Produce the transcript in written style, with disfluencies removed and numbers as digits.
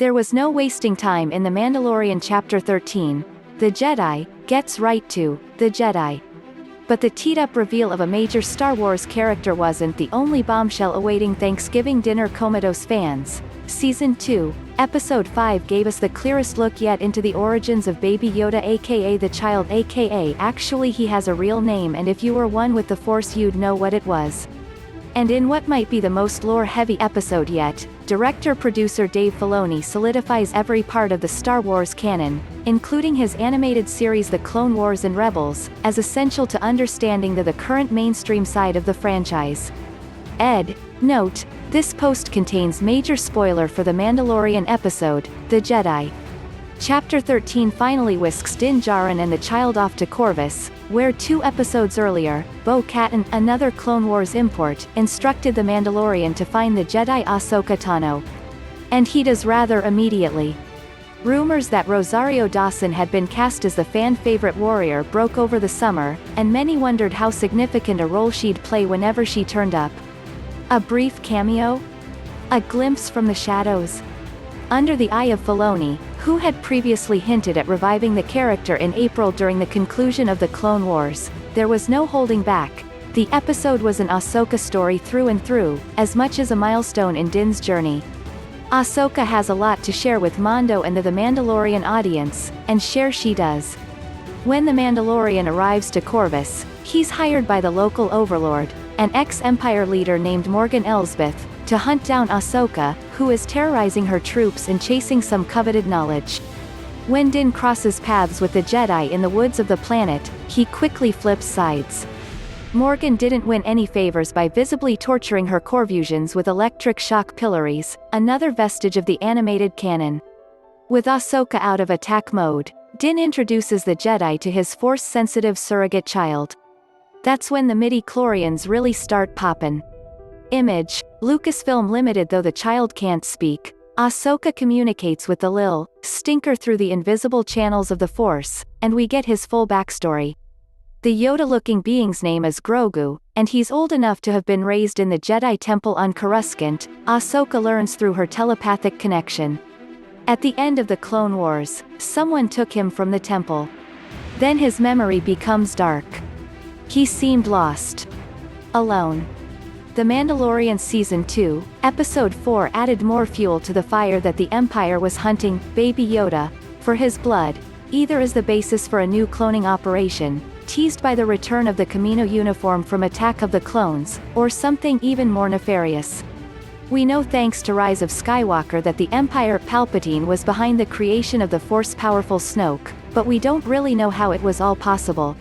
There was no wasting time in The Mandalorian Chapter 13. The Jedi gets right to the Jedi. But the teed-up reveal of a major Star Wars character wasn't the only bombshell awaiting Thanksgiving-dinner-comatosed fans. Season 2, Episode 5 gave us the clearest look yet into the origins of Baby Yoda, aka the child, aka actually he has a real name, and if you were one with the Force you'd know what it was. And in what might be the most lore-heavy episode yet, director-producer Dave Filoni solidifies every part of the Star Wars canon, including his animated series The Clone Wars and Rebels, as essential to understanding the current mainstream side of the franchise. Note, this post contains major spoiler for the Mandalorian episode, The Jedi. Chapter 13 finally whisks Din Djarin and the child off to Corvus, where 2 episodes earlier, Bo-Katan, another Clone Wars import, instructed the Mandalorian to find the Jedi Ahsoka Tano. And he does rather immediately. Rumors that Rosario Dawson had been cast as the fan-favorite warrior broke over the summer, and many wondered how significant a role she'd play whenever she turned up. A brief cameo? A glimpse from the shadows? Under the eye of Filoni, who had previously hinted at reviving the character in April during the conclusion of the Clone Wars, there was no holding back. The episode was an Ahsoka story through and through, as much as a milestone in Din's journey. Ahsoka has a lot to share with Mando and the Mandalorian audience, and share she does. When the Mandalorian arrives to Corvus, he's hired by the local overlord, an ex-Empire leader named Morgan Elsbeth, to hunt down Ahsoka, who is terrorizing her troops and chasing some coveted knowledge. When Din crosses paths with the Jedi in the woods of the planet, he quickly flips sides. Morgan didn't win any favors by visibly torturing her Corvusians with electric shock pillories, another vestige of the animated canon. With Ahsoka out of attack mode, Din introduces the Jedi to his Force-sensitive surrogate child. That's when the midi-chlorians really start poppin'. Image, Lucasfilm Ltd. Though the child can't speak, Ahsoka communicates with the Lil Stinker through the invisible channels of the Force, and we get his full backstory. The Yoda-looking being's name is Grogu, and he's old enough to have been raised in the Jedi Temple on Coruscant, Ahsoka learns through her telepathic connection. At the end of the Clone Wars, someone took him from the temple. Then his memory becomes dark. He seemed lost. Alone. The Mandalorian Season 2, Episode 4 added more fuel to the fire that the Empire was hunting Baby Yoda for his blood, either as the basis for a new cloning operation, teased by the return of the Camino uniform from Attack of the Clones, or something even more nefarious. We know thanks to Rise of Skywalker that the Empire Palpatine was behind the creation of the Force-powerful Snoke, but we don't really know how it was all possible.